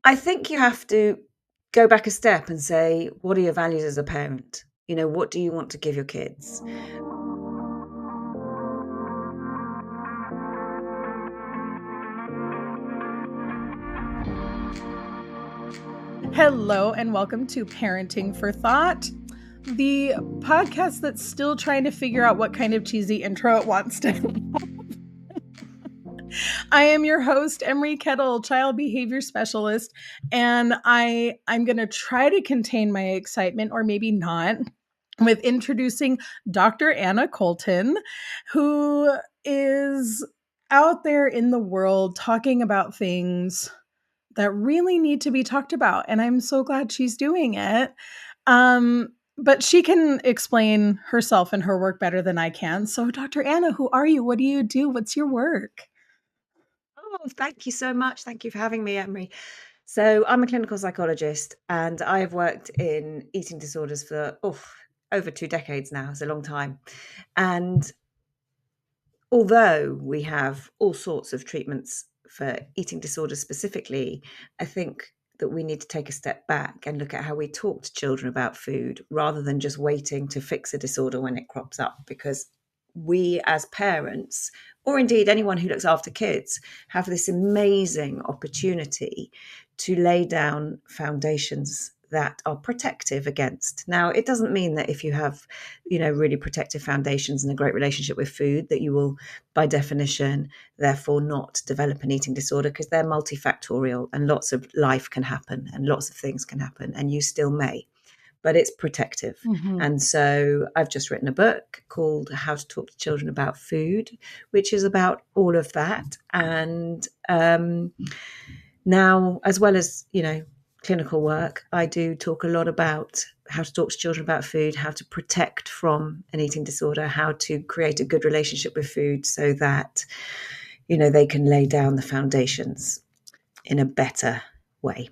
I think you have to go back a step and say, what are your values as a parent? What do you want to give your kids? Hello, and welcome to Parenting for Thought, the podcast that's still trying to figure out what kind of cheesy intro it wants to have. I am your host, Emry Kettle, child behavior specialist, and I'm going to try to contain my excitement, or maybe not, with introducing Dr. Anna Colton, who is out there in the world talking about things that really need to be talked about. And I'm so glad she's doing it. But she can explain herself and her work better than I can. So, Dr. Anna, who are you? What do you do? What's your work? Oh, thank you so much. Thank you for having me, Emry. So I'm a clinical psychologist and I have worked in eating disorders for over 2 decades now. It's a long time. And although we have all sorts of treatments for eating disorders specifically, I think that we need to take a step back and look at how we talk to children about food rather than just waiting to fix a disorder when it crops up, because we as parents, or indeed anyone who looks after kids, have this amazing opportunity to lay down foundations that are protective against. Now, it doesn't mean that if you have, really protective foundations and a great relationship with food, that you will, by definition, therefore not develop an eating disorder, because they're multifactorial and lots of life can happen and lots of things can happen and you still may. But it's protective. Mm-hmm. And so I've just written a book called How to Talk to Children About Food, which is about all of that. And now, as well as, clinical work, I do talk a lot about how to talk to children about food, how to protect from an eating disorder, how to create a good relationship with food so that, they can lay down the foundations in a better way.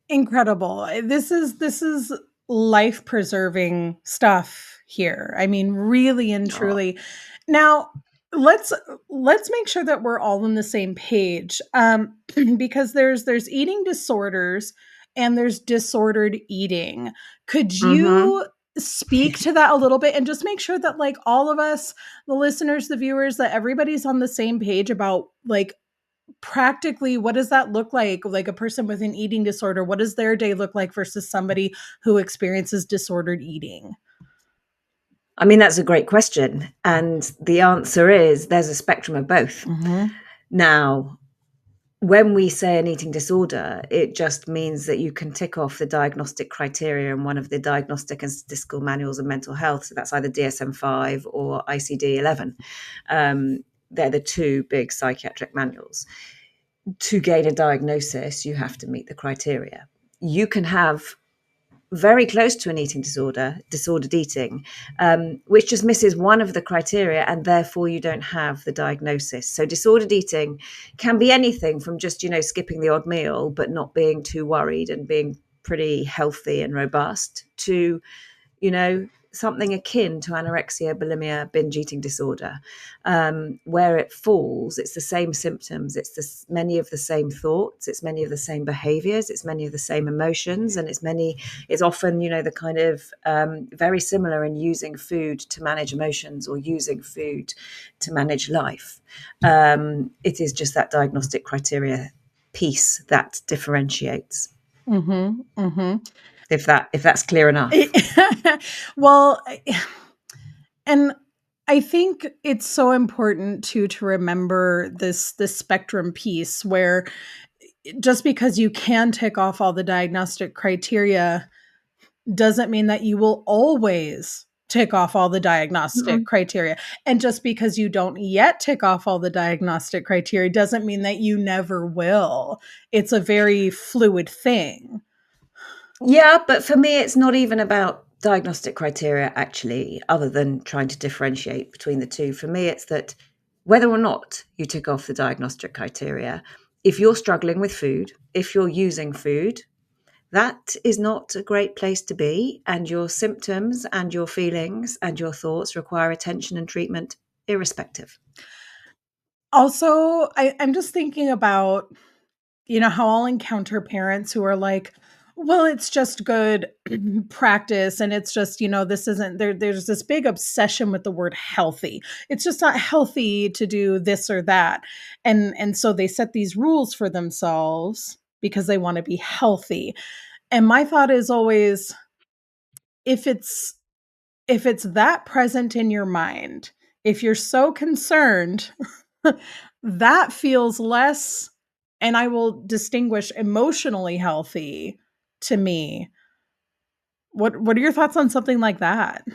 Incredible. This is life preserving stuff here. I mean, really and truly. Now, let's make sure that we're all on the same page, because there's eating disorders and there's disordered eating. Could you speak to that a little bit and just make sure that, like, all of us, the listeners, the viewers, that everybody's on the same page about, like, practically what does that look like a person with an eating disorder? What does their day look like versus somebody who experiences disordered eating? I mean, that's a great question. And the answer is there's a spectrum of both. Mm-hmm. Now, when we say an eating disorder, it just means that you can tick off the diagnostic criteria in one of the diagnostic and statistical manuals of mental health. So that's either DSM-5 or ICD-11. They're the two big psychiatric manuals. To gain a diagnosis, you have to meet the criteria. You can have very close to an eating disorder, disordered eating, which just misses one of the criteria, and therefore you don't have the diagnosis. So disordered eating can be anything from just, skipping the odd meal, but not being too worried and being pretty healthy and robust, to, something akin to anorexia, bulimia, binge eating disorder. Where it falls, it's the same symptoms, it's many of the same thoughts, it's many of the same behaviors, it's many of the same emotions, and it's often, the kind of very similar in using food to manage emotions or using food to manage life. It is just that diagnostic criteria piece that differentiates. Mm-hmm. Mm-hmm. If that's clear enough. Well, and I think it's so important to remember this spectrum piece, where just because you can tick off all the diagnostic criteria doesn't mean that you will always tick off all the diagnostic criteria. And just because you don't yet tick off all the diagnostic criteria doesn't mean that you never will. It's a very fluid thing. Yeah, but for me, it's not even about diagnostic criteria, actually, other than trying to differentiate between the two. For me, it's that whether or not you tick off the diagnostic criteria, if you're struggling with food, if you're using food, that is not a great place to be. And your symptoms and your feelings and your thoughts require attention and treatment, irrespective. Also, I'm just thinking about you know, how I'll encounter parents who are like, well, it's just good practice. And it's just, you know, this isn't there's this big obsession with the word healthy. It's just not healthy to do this or that. And so they set these rules for themselves because they want to be healthy. And my thought is always, if it's if it's that present in your mind, if you're so concerned, that feels less, and I will distinguish emotionally healthy to me. What are your thoughts on something like that?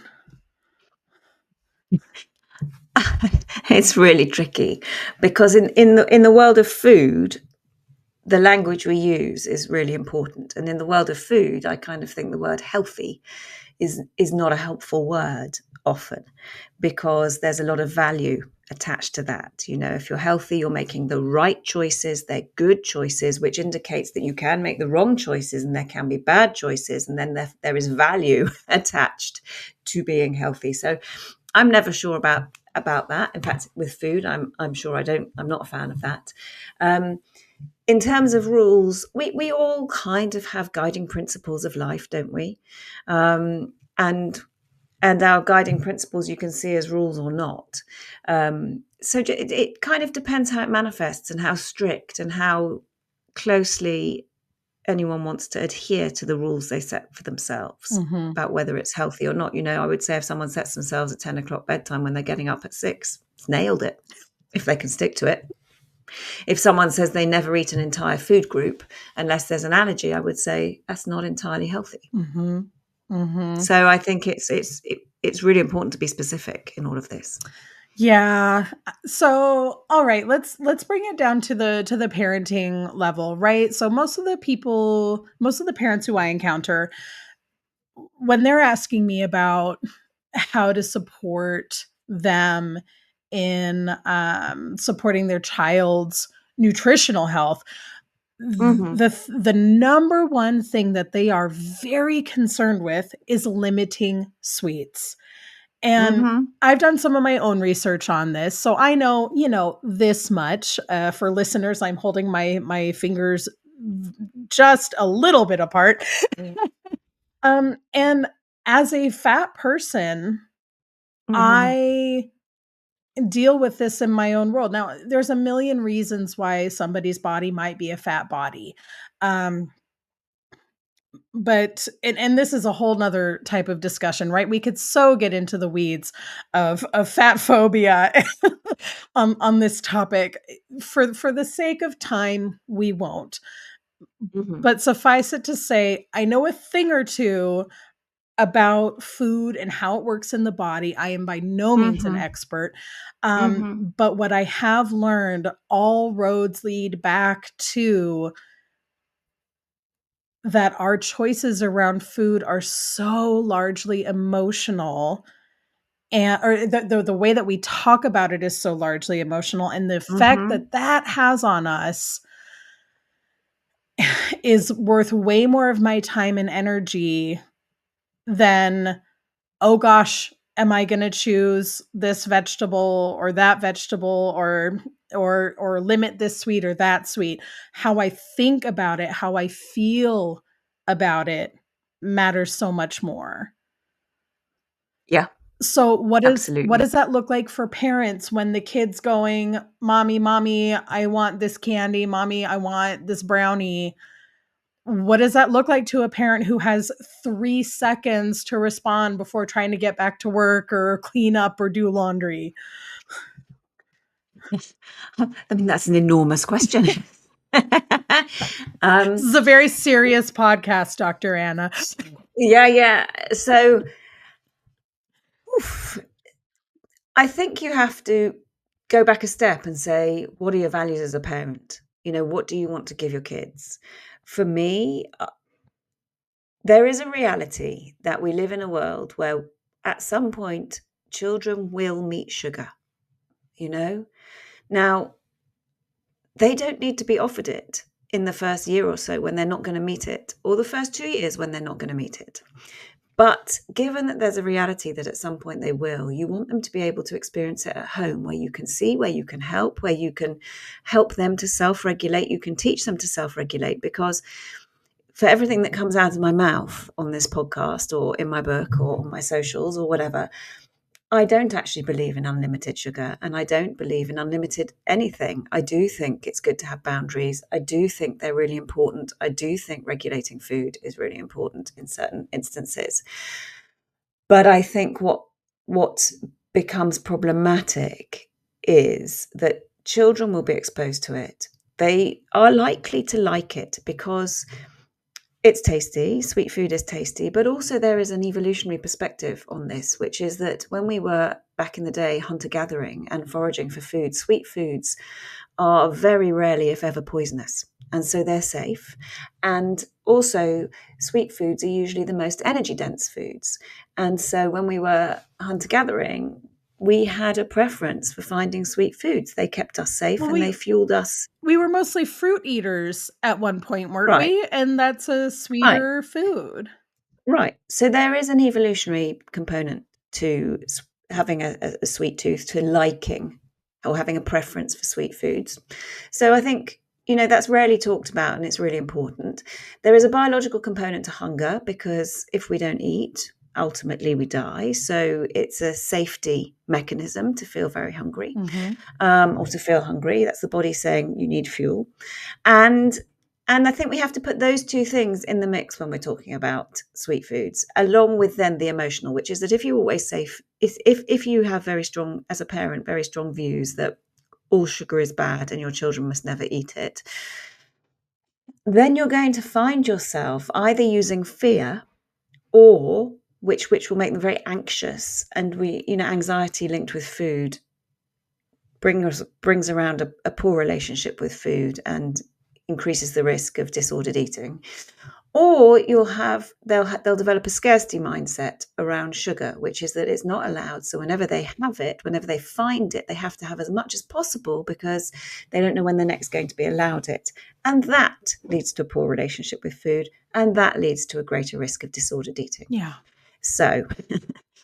It's really tricky because in the world of food, the language we use is really important. And in the world of food, I kind of think the word healthy is not a helpful word often, because there's a lot of value attached to that. You know, if you're healthy, you're making the right choices, they're good choices, which indicates that you can make the wrong choices and there can be bad choices. And then there is value attached to being healthy. So I'm never sure about that. In fact, with food, I'm sure I'm not a fan of that. In terms of rules, we all kind of have guiding principles of life, don't we? And our guiding principles you can see as rules or not. So it kind of depends how it manifests and how strict and how closely anyone wants to adhere to the rules they set for themselves Mm-hmm. about whether it's healthy or not. You know, I would say if someone sets themselves at 10 o'clock bedtime when they're getting up at 6, it's nailed it, if they can stick to it. If someone says they never eat an entire food group unless there's an allergy, I would say that's not entirely healthy. Mm-hmm. Mm-hmm. So I think it's really important to be specific in all of this. Yeah. So, all right, let's bring it down to the parenting level, right? So most of the parents who I encounter, when they're asking me about how to support them in supporting their child's nutritional health, Mm-hmm. the number one thing that they are very concerned with is limiting sweets. And Mm-hmm. I've done some of my own research on this, so I know, you know, this much. For listeners, I'm holding my fingers just a little bit apart. And as a fat person, Mm-hmm. I deal with this in my own world. Now, there's a million reasons why somebody's body might be a fat body. Um, but and this is a whole nother type of discussion, right? We could so get into the weeds of fat phobia on this topic. For the sake of time, we won't. Mm-hmm. But suffice it to say, I know a thing or two about food and how it works in the body. I am by no means an Mm-hmm. expert. Mm-hmm. But what I have learned, all roads lead back to that our choices around food are so largely emotional, and or the way that we talk about it is so largely emotional, and the effect Mm-hmm. that that has on us is worth way more of my time and energy than, oh gosh, am I going to choose this vegetable or that vegetable, or limit this sweet or that sweet. How I think about it, how I feel about it matters so much more. Yeah, So what absolutely. does that look like for parents when the kid's going, mommy, I want this candy, mommy, I want this brownie? What does that look like to a parent who has 3 seconds to respond before trying to get back to work or clean up or do laundry? I mean, that's an enormous question. This um, is a very serious podcast, Dr. Anna. yeah. So, oof, I think you have to go back a step and say, what are your values as a parent? You know, what do you want to give your kids? For me, there is a reality that we live in a world where at some point children will meet sugar, you know? Now, they don't need to be offered it in the first year or so when they're not going to meet it, or the first 2 years when they're not going to meet it. But given that there's a reality that at some point they will, you want them to be able to experience it at home, where you can see, where you can help, where you can help them to self-regulate. You can teach them to self-regulate, because for everything that comes out of my mouth on this podcast or in my book or on my socials or whatever, I don't actually believe in unlimited sugar, and I don't believe in unlimited anything. I do think it's good to have boundaries. I do think they're really important. I do think regulating food is really important in certain instances. But I think what becomes problematic is that children will be exposed to it. They are likely to like it because it's tasty. Sweet food is tasty, but also there is an evolutionary perspective on this, which is that when we were back in the day hunter-gathering and foraging for food, sweet foods are very rarely, if ever, poisonous. And so they're safe. And also, sweet foods are usually the most energy-dense foods. And so when we were hunter-gathering, we had a preference for finding sweet foods. They kept us safe, Well, and they fueled us. we were mostly fruit eaters at one point, weren't Right, we? And that's a right. sweeter food. Right. So there is an evolutionary component to having a sweet tooth, to liking or having a preference for sweet foods. So I think, that's rarely talked about, and it's really important. There is a biological component to hunger, because if we don't eat, ultimately we die. So it's a safety mechanism to feel very hungry, or to feel hungry. That's the body saying you need fuel. And I think we have to put those two things in the mix when we're talking about sweet foods, along with then the emotional, which is that if you always say, if you have very strong, as a parent, very strong views that all sugar is bad and your children must never eat it, then you're going to find yourself either using fear, or which will make them very anxious. And anxiety linked with food brings around a poor relationship with food and increases the risk of disordered eating. Or they'll develop a scarcity mindset around sugar, which is that it's not allowed. So whenever they have it, whenever they find it, they have to have as much as possible, because they don't know when they're next going to be allowed it. And that leads to a poor relationship with food, and that leads to a greater risk of disordered eating. Yeah. So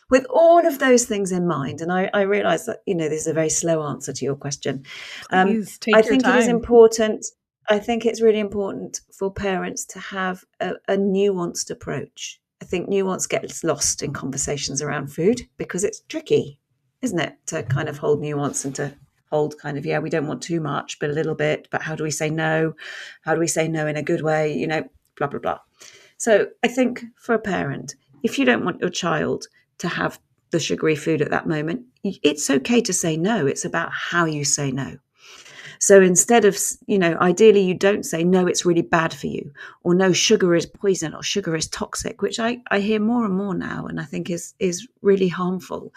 with all of those things in mind, and I realize that, this is a very slow answer to your question. Please take I your think it is time. important. I think it's really important for parents to have a nuanced approach. I think nuance gets lost in conversations around food, because it's tricky, isn't it, to kind of hold nuance and to hold kind of, we don't want too much, but a little bit. But how do we say no? How do we say no in a good way? Blah, blah, blah. So I think for a parent, if you don't want your child to have the sugary food at that moment, it's okay to say no. It's about how you say no. So instead of, ideally you don't say, no, it's really bad for you, or no, sugar is poison, or sugar is toxic, which I hear more and more now, and I think is really harmful.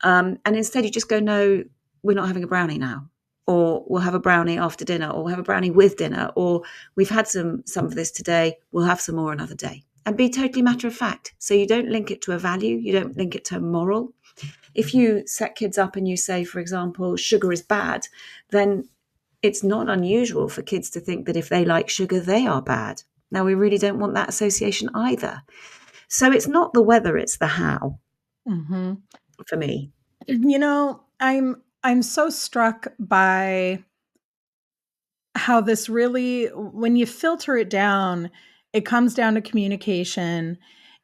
And instead you just go, no, we're not having a brownie now, or we'll have a brownie after dinner, or we'll have a brownie with dinner, or we've had some of this today, we'll have some more another day. And be totally matter of fact. So you don't link it to a value, you don't link it to a moral. If you set kids up and you say, for example, sugar is bad, then it's not unusual for kids to think that if they like sugar, they are bad. Now, we really don't want that association either. So it's not the whether, it's the how, for me. I'm so struck by how this really, when you filter it down, it comes down to communication.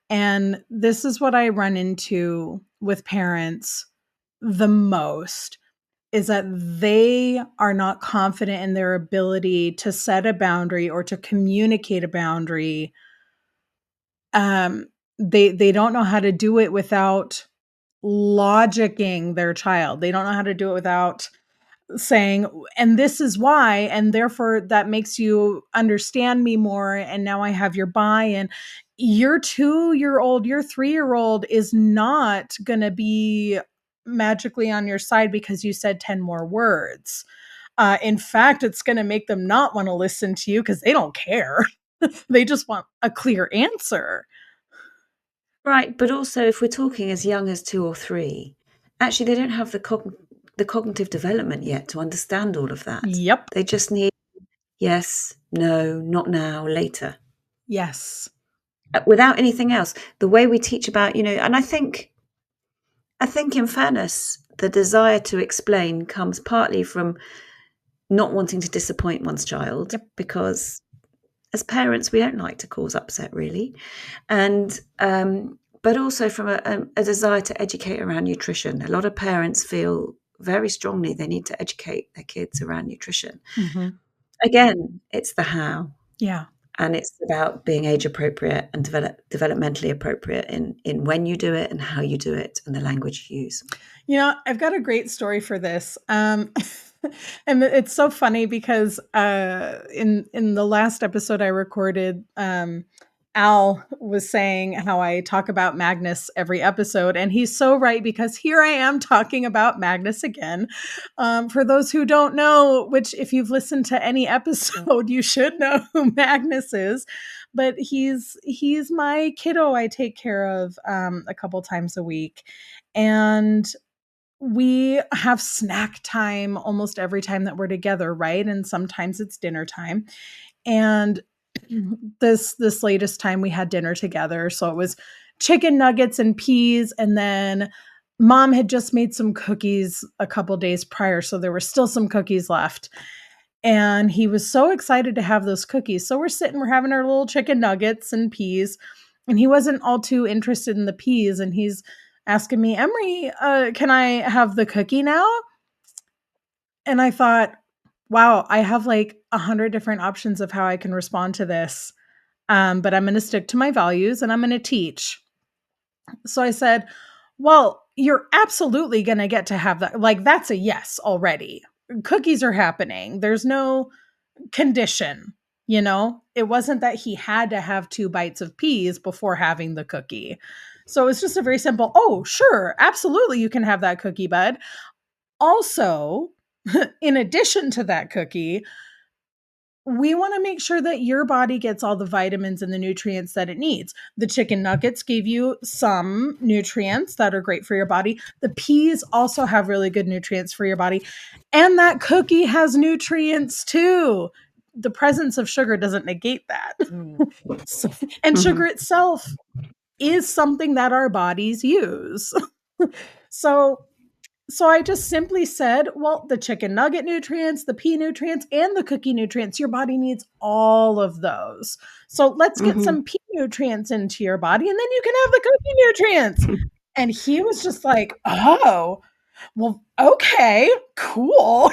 And this is what I run into with parents the most, is that they are not confident in their ability to set a boundary or to communicate a boundary. They don't know how to do it without logicking their child. They don't know how to do it without saying, and this is why, and therefore that makes you understand me more, and now I have your buy-in. Your 2-year-old, your 3-year-old is not going to be magically on your side because you said 10 more words. In fact, it's going to make them not want to listen to you because they don't care. They just want a clear answer. Right. But also, if we're talking as young as 2 or 3, actually, they don't have the cognitive development yet to understand all of that. Yep. They just need yes, no, not now, later. Yes. without anything else. The way we teach about, and I think in fairness, the desire to explain comes partly from not wanting to disappoint one's child, Yep. because as parents, we don't like to cause upset, really. And but also from a desire to educate around nutrition. A lot of parents feel very strongly they need to educate their kids around nutrition. Mm-hmm. Again, it's the how. Yeah. And it's about being age appropriate and developmentally appropriate in when you do it and how you do it and the language you use. I've got a great story for this. And it's so funny because in the last episode I recorded, Al was saying how I talk about Magnus every episode, and he's so right, because here I am talking about Magnus again. For those who don't know, which if you've listened to any episode, you should know who Magnus is, but he's my kiddo I take care of a couple times a week, and we have snack time almost every time that we're together, right? And sometimes it's dinner time. And this latest time we had dinner together, so it was chicken nuggets and peas, and then mom had just made some cookies a couple days prior, so there were still some cookies left. And he was so excited to have those cookies. So we're having our little chicken nuggets and peas, and he wasn't all too interested in the peas, and he's asking me, Emry, can I have the cookie now? And I thought, wow, I have like 100 different options of how I can respond to this. But I'm going to stick to my values and I'm going to teach. So I said, well, you're absolutely going to get to have that. Like, that's a yes already. Cookies are happening. There's no condition, It wasn't that he had to have 2 bites of peas before having the cookie. So it was just a very simple, oh, sure, absolutely, you can have that cookie, bud. Also, in addition to that cookie, we want to make sure that your body gets all the vitamins and the nutrients that it needs. The chicken nuggets gave you some nutrients that are great for your body. The peas also have really good nutrients for your body. And that cookie has nutrients too. The presence of sugar doesn't negate that. And sugar itself is something that our bodies use. So I just simply said, well, the chicken nugget nutrients, the pea nutrients, and the cookie nutrients, your body needs all of those. So let's get some pea nutrients into your body, and then you can have the cookie nutrients. And he was just like, oh, well, okay, cool.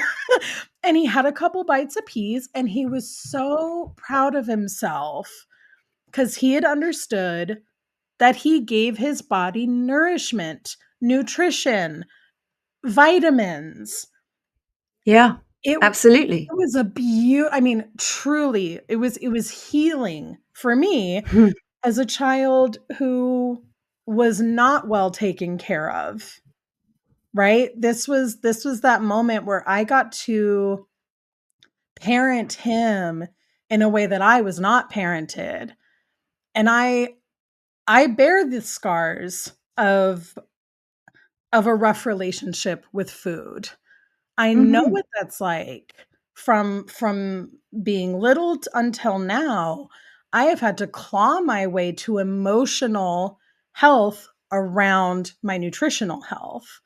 And he had a couple bites of peas, and he was so proud of himself because he had understood that he gave his body nourishment, nutrition, vitamins. Yeah, absolutely. It was truly, it was healing for me as a child who was not well taken care of. Right? This was that moment where I got to parent him in a way that I was not parented. And I bear the scars of a rough relationship with food. I know what that's like. From being little until now, I have had to claw my way to emotional health around my nutritional health.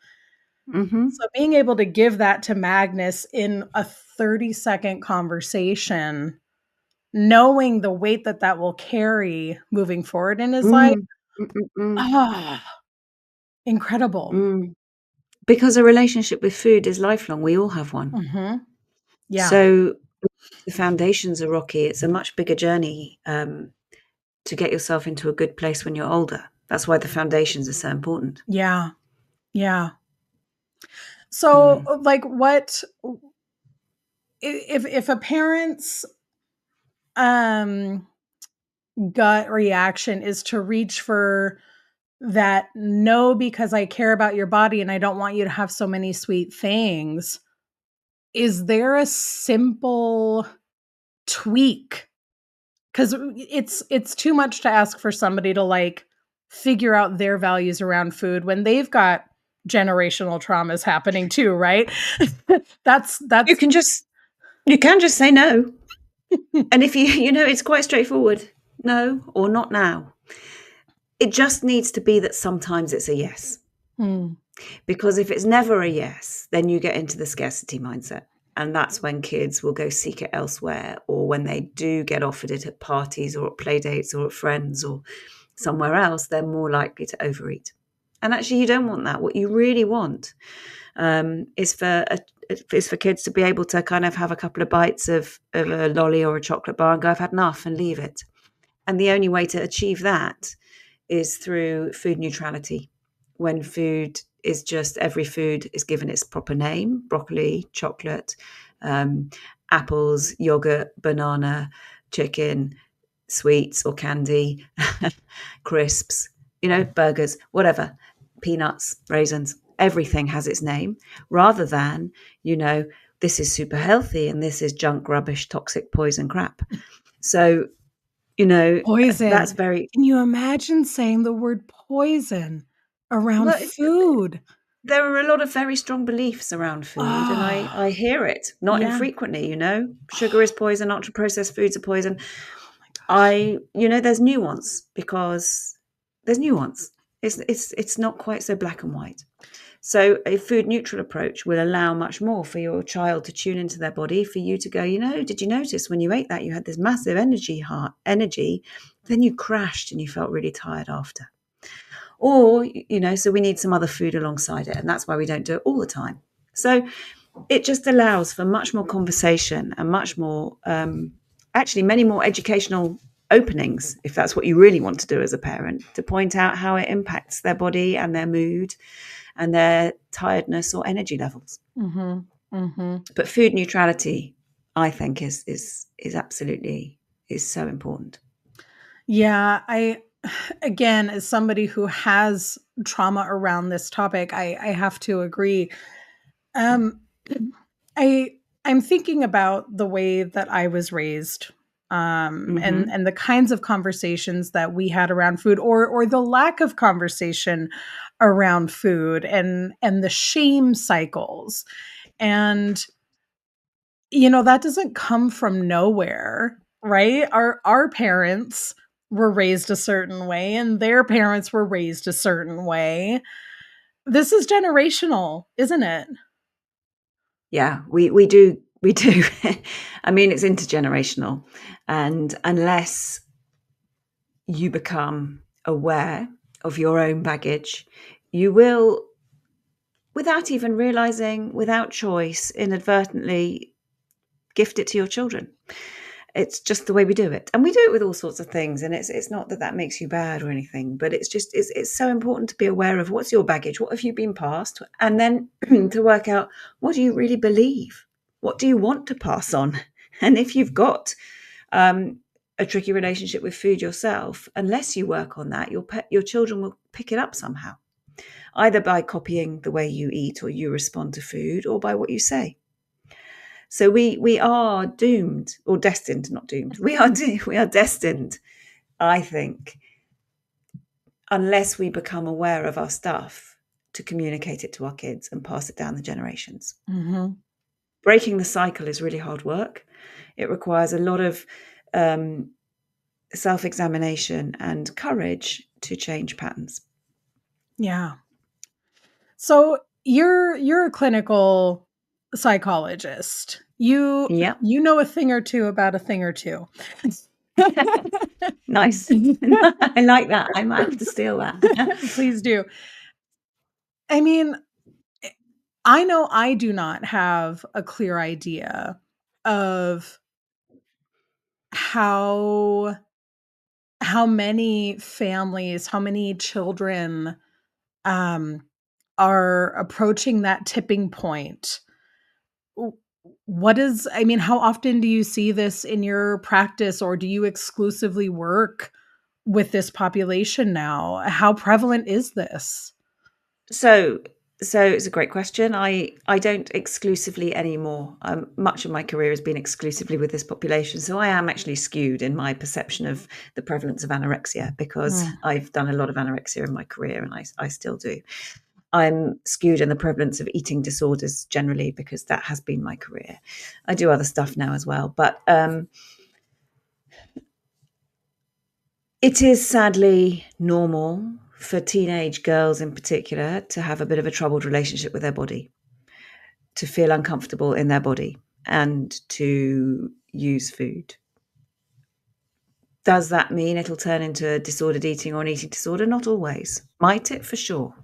So being able to give that to Magnus in a 30-second conversation, knowing the weight that will carry moving forward in his life, incredible. Because a relationship with food is lifelong. We all have one. Yeah. So the foundations are rocky. It's a much bigger journey to get yourself into a good place when you're older. That's why the foundations are so important. Yeah. Yeah. So like, what if a parent's gut reaction is to reach for that, no, because I care about your body and I don't want you to have so many sweet things? Is there a simple tweak? Because it's too much to ask for somebody to like figure out their values around food when they've got generational traumas happening too, right? that's You can just say no. And if it's quite straightforward. No, or not now. It just needs to be that sometimes it's a yes. Mm. Because if it's never a yes, then you get into the scarcity mindset. And that's when kids will go seek it elsewhere, or when they do get offered it at parties or at play dates or at friends or somewhere else, they're more likely to overeat. And actually, you don't want that. What you really want is for kids to be able to kind of have a couple of bites of a lolly or a chocolate bar and go, I've had enough, and leave it. And the only way to achieve that is through food neutrality, when food is just, every food is given its proper name: broccoli, chocolate, apples, yogurt, banana, chicken, sweets or candy, crisps, burgers, whatever, peanuts, raisins, everything has its name, rather than, this is super healthy and this is junk, rubbish, toxic, poison, crap. So, that's Poison. very, Can you imagine saying the word poison around well, food? there are a lot of very strong beliefs around food, and Ah, I hear it not yeah. infrequently. Sugar is poison, ultra processed foods are poison. Oh my gosh. There's nuance, because there's nuance. It's not quite so black and white. So a food neutral approach will allow much more for your child to tune into their body, for you to go, did you notice when you ate that you had this massive energy, then you crashed and you felt really tired after. Or, so we need some other food alongside it. And that's why we don't do it all the time. So it just allows for much more conversation and much more, actually, many more educational openings, if that's what you really want to do as a parent, to point out how it impacts their body and their mood and their tiredness or energy levels. Mm-hmm. Mm-hmm. But food neutrality, I think, is absolutely, is so important. Yeah, again, as somebody who has trauma around this topic, I have to agree. Um, I I'm thinking about the way that I was raised, Mm-hmm. and the kinds of conversations that we had around food, or the lack of conversation around food, and the shame cycles, and that doesn't come from nowhere, right? Our parents were raised a certain way, and their parents were raised a certain way. This is generational, isn't it? Yeah, we do. I mean, it's intergenerational, and unless you become aware of your own baggage, you will, without even realizing, without choice, inadvertently gift it to your children. It's just the way we do it, and we do it with all sorts of things. And it's not that makes you bad or anything, but it's so important to be aware of what's your baggage, what have you been passed, and then to work out, what do you really believe, what do you want to pass on. And if you've got a tricky relationship with food yourself, unless you work on that, your children will pick it up somehow, either by copying the way you eat or you respond to food, or by what you say. So we are doomed, or destined, not doomed. We are destined, I think, unless we become aware of our stuff, to communicate it to our kids and pass it down the generations. Mm-hmm. Breaking the cycle is really hard work. It requires a lot of self-examination and courage to change patterns. Yeah. So you're a clinical psychologist. Yeah, You know a thing or two about a thing or two. nice. I like that. I might have to steal that. Please do. I mean, I know I do not have a clear idea of how many families, how many children um are approaching that tipping point. W- What is, I mean, how often do you see this in your practice, or do you exclusively work with this population now? How prevalent is this? So, so it's a great question. I don't exclusively anymore. Much of my career has been exclusively with this population, so I am actually skewed in my perception of the prevalence of anorexia, because Mm. I've done a lot of anorexia in my career, and I still do. I'm skewed in the prevalence of eating disorders generally, because that has been my career. I do other stuff now as well, but It is sadly normal for teenage girls in particular to have a bit of a troubled relationship with their body, to feel uncomfortable in their body, and to use food. Does that mean it'll turn into disordered eating or an eating disorder? Not always. Might it? For sure.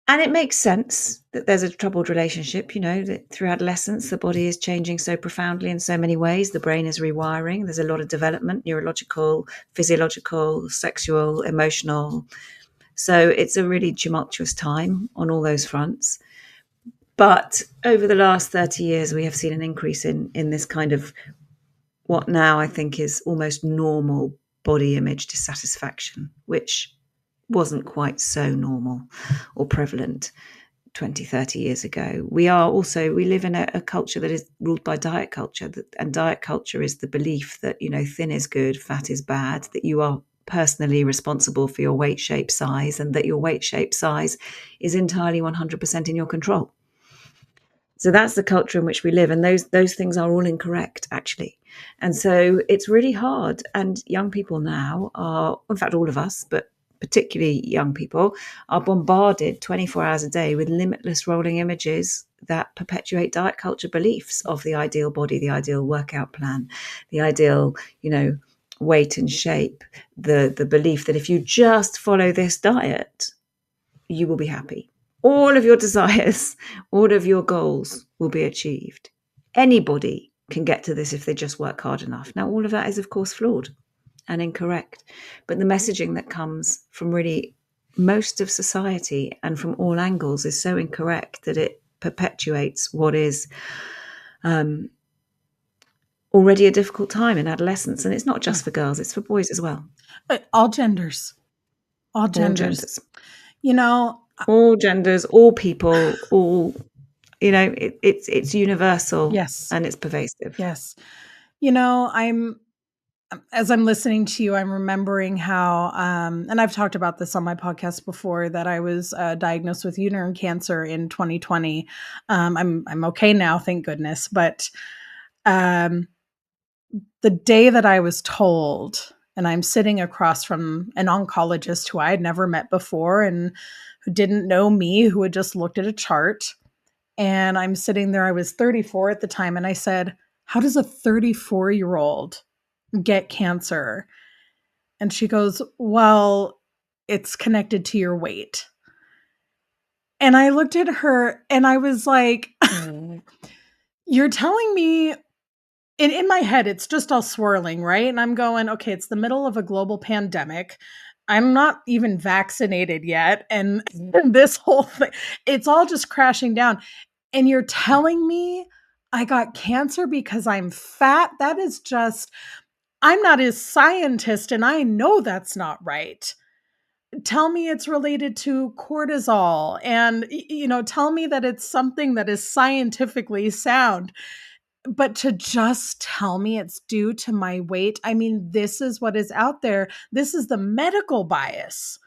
And it makes sense that there's a troubled relationship, that through adolescence, the body is changing so profoundly in so many ways. The brain is rewiring. There's a lot of development, neurological, physiological, sexual, emotional. So it's a really tumultuous time on all those fronts. But over the last 30 years, we have seen an increase in this kind of what now I think is almost normal body image dissatisfaction, which wasn't quite so normal or prevalent 20, 30 years ago. We live in a culture that is ruled by diet culture, and diet culture is the belief that, thin is good, fat is bad, that you are personally responsible for your weight, shape, size, and that your weight, shape, size is entirely 100% in your control. So that's the culture in which we live, and those things are all incorrect, actually. And so it's really hard. And young people now are, in fact, all of us, but particularly young people, are bombarded 24 hours a day with limitless rolling images that perpetuate diet culture beliefs of the ideal body, the ideal workout plan, the ideal, weight and shape, the belief that if you just follow this diet, you will be happy. All of your desires, all of your goals will be achieved. Anybody can get to this if they just work hard enough. Now, all of that is, of course, flawed and incorrect. But the messaging that comes from really most of society and from all angles is so incorrect that it perpetuates what is already a difficult time in adolescence. And it's not just for girls, it's for boys as well. All genders. All genders. All genders, all people, all, it's universal. Yes. And it's pervasive. Yes. As I'm listening to you, I'm remembering how, and I've talked about this on my podcast before, that I was diagnosed with uterine cancer in 2020. I'm okay now, thank goodness. But the day that I was told, and I'm sitting across from an oncologist who I had never met before and who didn't know me, who had just looked at a chart. And I'm sitting there, I was 34 at the time, and I said, how does a 34-year-old get cancer? And she goes, well, it's connected to your weight. And I looked at her and I was like, you're telling me, in my head, it's just all swirling, right? And I'm going, okay, it's the middle of a global pandemic. I'm not even vaccinated yet. And this whole thing, it's all just crashing down. And you're telling me I got cancer because I'm fat? That is just, I'm not a scientist and I know that's not right. Tell me it's related to cortisol and, tell me that it's something that is scientifically sound. But to just tell me it's due to my weight, I mean, this is what is out there. This is the medical bias.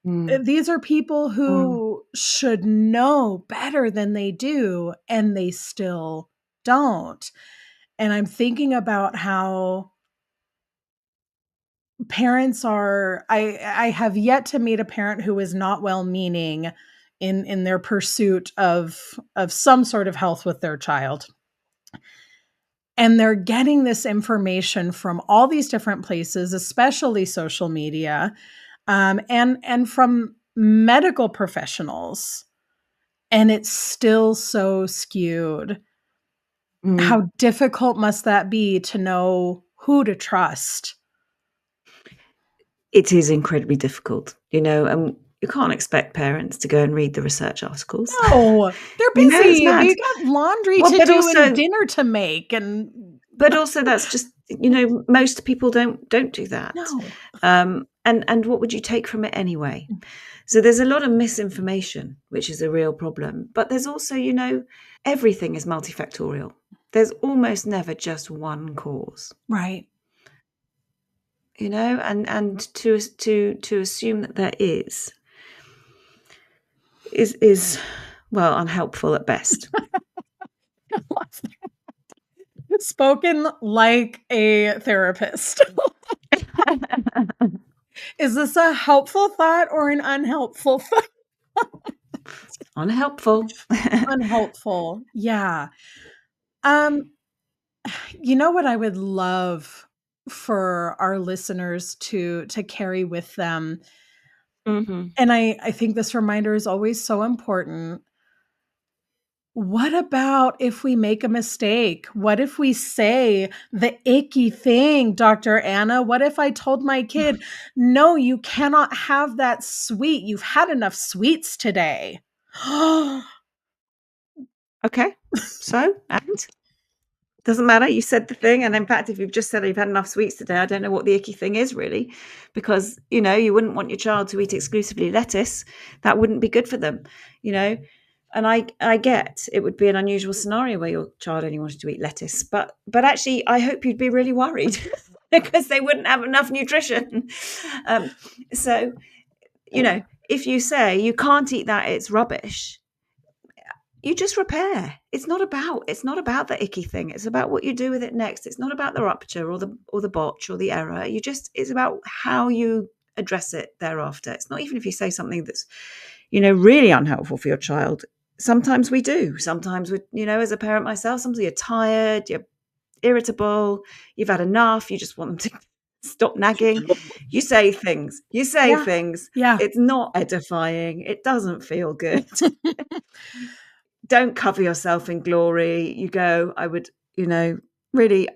These are people who should know better than they do, and they still don't. And I'm thinking about how parents are, I have yet to meet a parent who is not well-meaning in their pursuit of some sort of health with their child. And they're getting this information from all these different places, especially social media, and from medical professionals. And it's still so skewed. How difficult must that be to know who to trust? It is incredibly difficult, and you can't expect parents to go and read the research articles. No, they're It's busy. mad. They got laundry Well, to but do also, and dinner to make. but also that's just, most people don't do that. No. And what would you take from it anyway? So there's a lot of misinformation, which is a real problem. But there's also, everything is multifactorial. There's almost never just one cause. Right. And to assume that there is well, unhelpful at best. Spoken like a therapist. Is this a helpful thought or an unhelpful thought? Unhelpful. Unhelpful. Yeah. Um, you know what I would love for our listeners to carry with them, Mm-hmm. and I think this reminder is always so important. What about if we make a mistake? What if we say the icky thing, Dr. Anna? What if I told my kid, no, you cannot have that sweet. You've had enough sweets today. Okay. So, and doesn't matter. You said the thing. And in fact, if you've just said you've had enough sweets today, I don't know what the icky thing is really, because, you wouldn't want your child to eat exclusively lettuce. That wouldn't be good for them, you know. And I get it would be an unusual scenario where your child only wanted to eat lettuce, but actually, I hope you'd be really worried because they wouldn't have enough nutrition. So, if you say you can't eat that, it's rubbish. You just repair. It's not about the icky thing. It's about what you do with it next. It's not about the rupture or the botch or the error. It's about how you address it thereafter. It's not even if you say something that's really unhelpful for your child. Sometimes we do. Sometimes as a parent myself, sometimes you're tired, you're irritable, you've had enough, you just want them to stop nagging. You say things. Yeah. Yeah. It's not edifying. It doesn't feel good. Don't cover yourself in glory. You go, I would, really,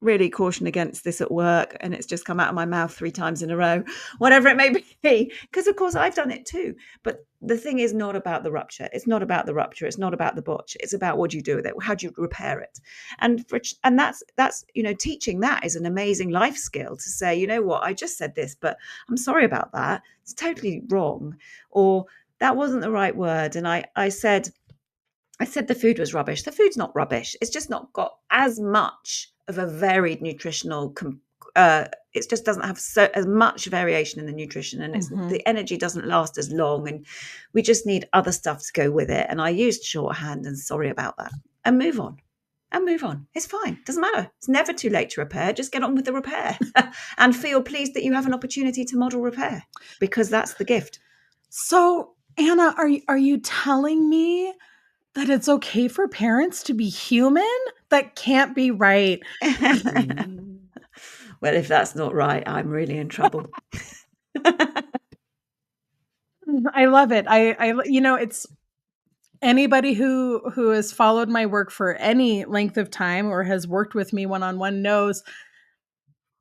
really caution against this at work, and it's just come out of my mouth 3 times in a row, whatever it may be, because of course I've done it too. But the thing is not about the rupture. It's not about the rupture. It's not about the botch. It's about what do you do with it? How do you repair it? And that's teaching that is an amazing life skill to say, you know what, I just said this, but I'm sorry about that. It's totally wrong, or that wasn't the right word, and I said the food was rubbish. The food's not rubbish. It's just not got as much of a varied nutritional. It just doesn't have as much variation in the nutrition, and the energy doesn't last as long. And we just need other stuff to go with it. And I used shorthand, and sorry about that. And move on. It's fine. Doesn't matter. It's never too late to repair. Just get on with the repair and feel pleased that you have an opportunity to model repair, because that's the gift. So, Anna, are you telling me that it's okay for parents to be human? That can't be right. Well, if that's not right, I'm really in trouble. I love it. It's anybody who has followed my work for any length of time or has worked with me one-on-one knows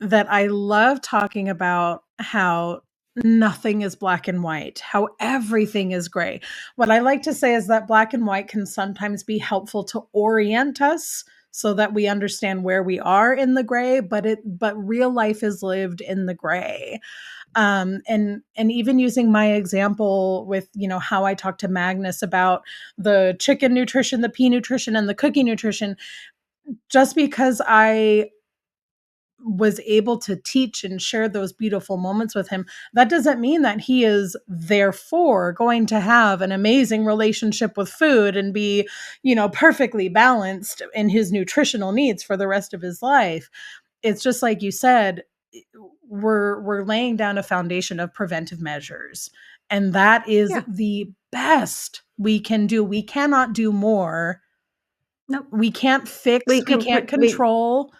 that I love talking about how nothing is black and white, how everything is gray. What I like to say is that black and white can sometimes be helpful to orient us so that we understand where we are in the gray, but real life is lived in the gray. And even using my example with how I talked to Magnus about the chicken nutrition, the pea nutrition, and the cookie nutrition, just because I was able to teach and share those beautiful moments with him, that doesn't mean that he is therefore going to have an amazing relationship with food and be, perfectly balanced in his nutritional needs for the rest of his life. It's just like you said, we're laying down a foundation of preventive measures, and that is the best we can do. We cannot do more. No, we can't fix, we can't control.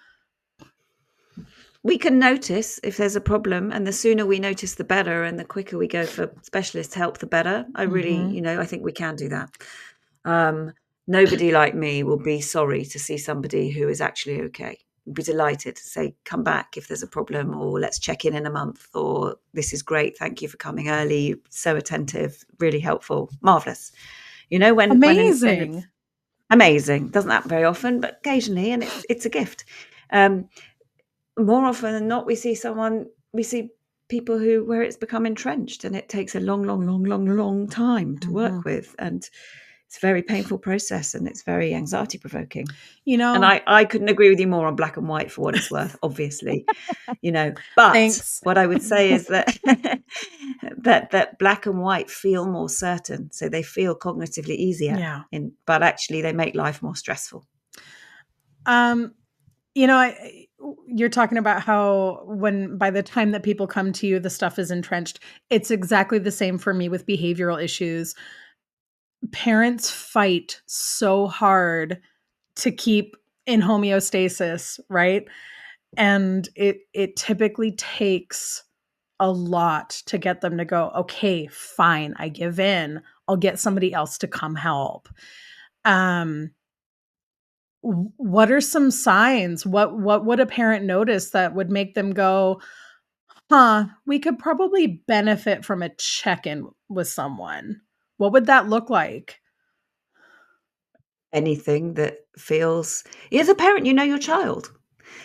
We can notice if there's a problem, and the sooner we notice, the better, and the quicker we go for specialist help, the better. I really, I think we can do that. Nobody like me will be sorry to see somebody who is actually okay. We'd be delighted to say, come back if there's a problem, or let's check in a month, or this is great. Thank you for coming early. You're so attentive, really helpful, marvelous. Amazing. Amazing. Doesn't happen very often, but occasionally, and it's a gift. More often than not, we see people where it's become entrenched, and it takes a long time to work with, and it's a very painful process, and it's very anxiety provoking. And I couldn't agree with you more on black and white for what it's worth, obviously. But Thanks. What I would say is that that black and white feel more certain, so they feel cognitively easier. Yeah. But actually they make life more stressful. You're talking about how by the time that people come to you, the stuff is entrenched. It's exactly the same for me with behavioral issues. Parents fight so hard to keep in homeostasis, right? And it typically takes a lot to get them to go, okay, fine, I give in. I'll get somebody else to come help. Um, what are some signs? What would a parent notice that would make them go, huh, we could probably benefit from a check-in with someone? What would that look like? Anything that feels, as a parent, you know your child.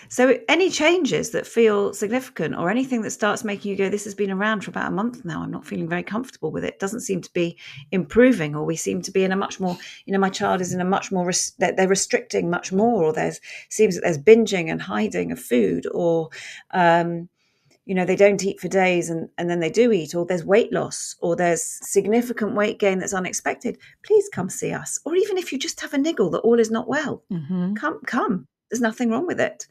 So any changes that feel significant or anything that starts making you go, this has been around for about a month now, I'm not feeling very comfortable with it, doesn't seem to be improving, or we seem to be in a much more, my child is in a much more, they're restricting much more, or seems that there's binging and hiding of food, or, they don't eat for days and then they do eat, or there's weight loss, or there's significant weight gain that's unexpected, please come see us. Or even if you just have a niggle that all is not well, come. There's nothing wrong with it.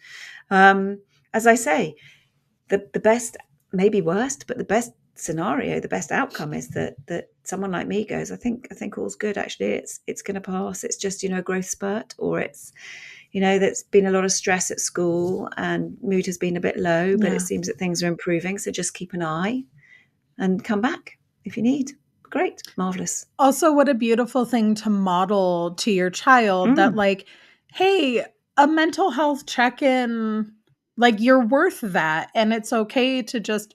As I say, the best, maybe worst, but the best scenario, the best outcome is that someone like me goes, I think all's good. Actually, it's going to pass. It's just a growth spurt, or it's there's been a lot of stress at school and mood has been a bit low, but Yeah. it seems that things are improving. So just keep an eye and come back if you need. Great, marvelous. Also, what a beautiful thing to model to your child that, like, hey, a mental health check-in, like, you're worth that. And it's okay to just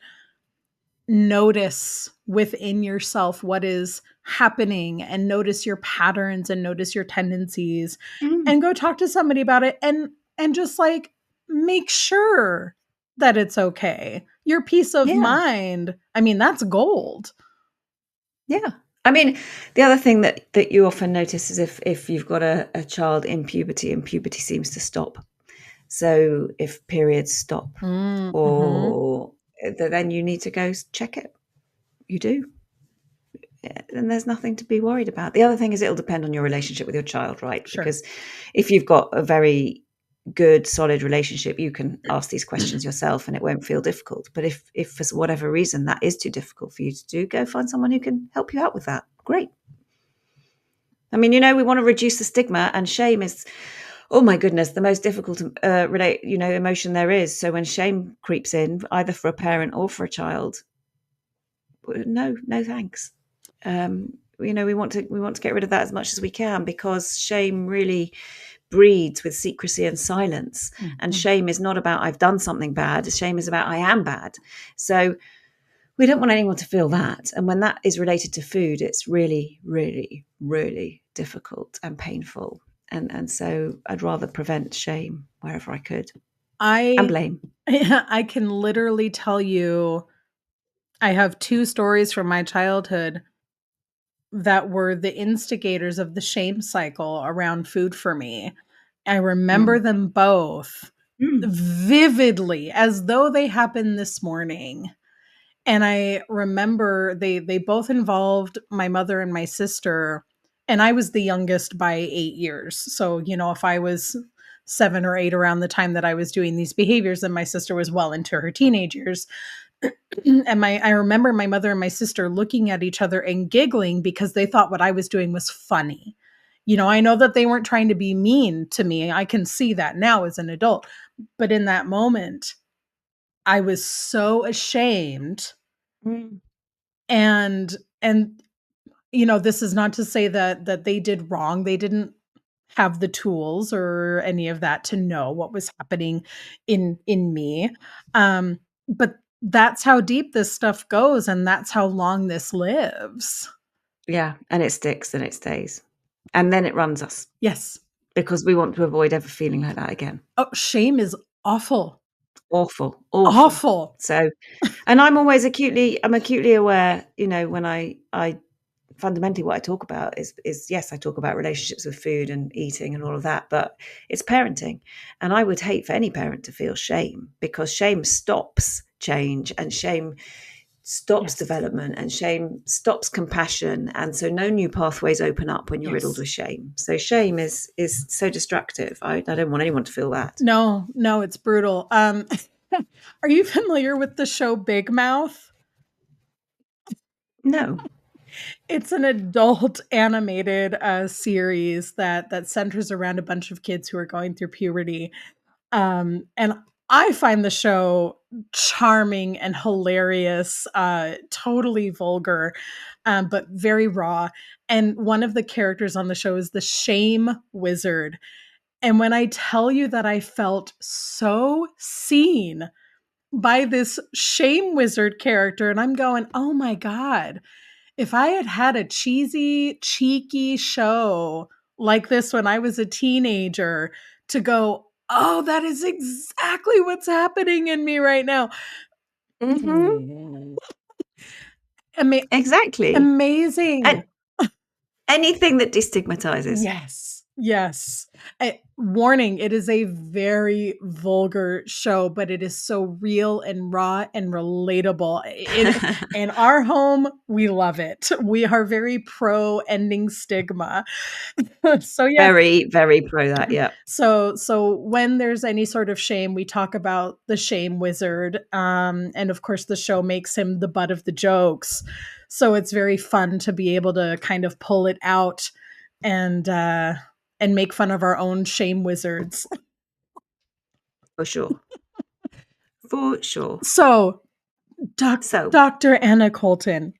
notice within yourself what is happening and notice your patterns and notice your tendencies and go talk to somebody about it and just like make sure that it's okay. Your peace of Yeah. mind, I mean, that's gold. Yeah. I mean, the other thing that you often notice is if you've got a child in puberty and puberty seems to stop. So if periods stop, Mm-hmm. or then you need to go check it. You do. And there's nothing to be worried about. The other thing is it'll depend on your relationship with your child, right? Sure. Because if you've got a very good, solid relationship, you can ask these questions yourself and it won't feel difficult. But if for whatever reason that is too difficult for you to do, go find someone who can help you out with that. Great. I mean, we want to reduce the stigma, and shame is, oh my goodness, the most difficult emotion there is. So when shame creeps in, either for a parent or for a child, no thanks. We want to get rid of that as much as we can, because shame really breeds with secrecy and silence. And shame is not about I've done something bad. Shame is about I am bad. So we don't want anyone to feel that. And when that is related to food, it's really, really, really difficult and painful. And so I'd rather prevent shame wherever I could. And I blame. I can literally tell you I have 2 stories from my childhood that were the instigators of the shame cycle around food for me. I remember Mm. them both Mm. vividly as though they happened this morning. And I remember they both involved my mother and my sister, and I was the youngest by 8 years. So, if I was 7 or 8 around the time that I was doing these behaviors, then my sister was well into her teenage years. And I remember my mother and my sister looking at each other and giggling because they thought what I was doing was funny. I know that they weren't trying to be mean to me. I can see that now as an adult. But in that moment, I was so ashamed. Mm. And this is not to say that they did wrong. They didn't have the tools or any of that to know what was happening in me. But that's how deep this stuff goes, and that's how long this lives. Yeah. And it sticks and it stays. And then it runs us, Yes. because we want to avoid ever feeling like that again. Oh, shame is awful. Awful, awful. Awful. So, and I'm acutely aware, when I fundamentally what I talk about is yes, I talk about relationships with food and eating and all of that, but it's parenting. And I would hate for any parent to feel shame, because shame stops change, and shame stops Yes. development, and shame stops compassion, and so no new pathways open up when you're riddled Yes. with shame. So shame is so destructive. I don't want anyone to feel that. No, no, it's brutal. Are you familiar with the show Big Mouth? No. It's an adult animated series that centers around a bunch of kids who are going through puberty. And I find the show charming and hilarious, totally vulgar, but very raw. And one of the characters on the show is the Shame Wizard. And when I tell you that I felt so seen by this Shame Wizard character, and I'm going, oh my God, if I had had a cheesy, cheeky show like this when I was a teenager to go, oh, that is exactly what's happening in me right now. Mm-hmm. Ama- Exactly. Amazing. And anything that destigmatizes. Yes. Yes. Warning, it is a very vulgar show, but it is so real and raw and relatable. In our home, we love it. We are very pro ending stigma. So yeah. Very, very pro that. Yeah. So when there's any sort of shame, we talk about the shame wizard. And of course the show makes him the butt of the jokes. So it's very fun to be able to kind of pull it out and make fun of our own shame wizards. For sure. For sure. So, So Dr. Anna Colton,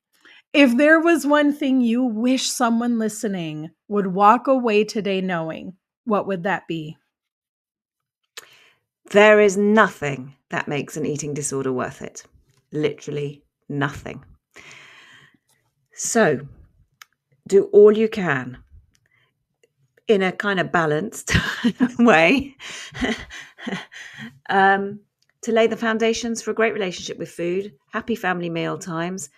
if there was one thing you wish someone listening would walk away today knowing, what would that be? there is nothing that makes an eating disorder worth it. Literally nothing. So do all you can in a kind of balanced way to lay the foundations for a great relationship with food, happy family meal times,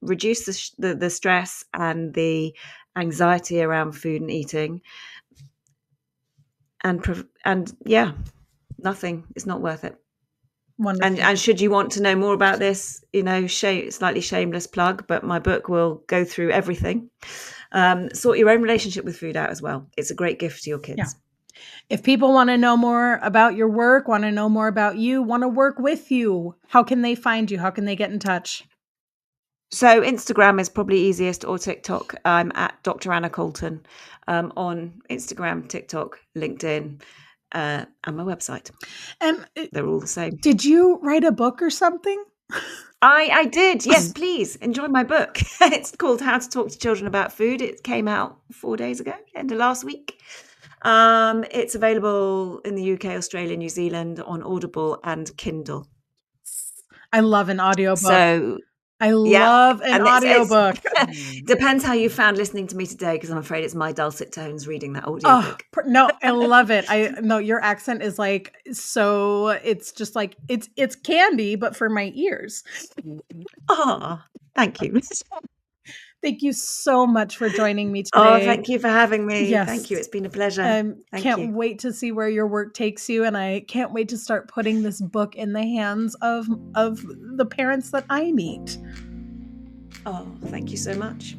reduce the stress and the anxiety around food and eating, and yeah, nothing is not worth it. Wonderful. And should you want to know more about this, slightly shameless plug, but my book will go through everything. Sort your own relationship with food out as well. It's a great gift to your kids. Yeah. If people want to know more about your work, want to know more about you, want to work with you, how can they find you? How can they get in touch? So Instagram is probably easiest, or TikTok. I'm at Dr. Anna Colton on Instagram, TikTok, LinkedIn, and my website. And they're all the same. Did you write a book or something? I did. Yes, please enjoy my book. It's called How to Talk to Children About Food. It came out 4 days ago, end of last week. It's available in the UK, Australia, New Zealand on Audible and Kindle. I love an audiobook. So I love an audiobook. Depends how you found listening to me today, because I'm afraid it's my dulcet tones reading that audiobook. No, I love it. Your accent is like, so it's just like, it's candy, but for my ears. Oh, thank you. Thank you so much for joining me today. Oh, thank you for having me. Yes. Thank you. It's been a pleasure. Can't wait to see where your work takes you. And I can't wait to start putting this book in the hands of the parents that I meet. Oh, thank you so much.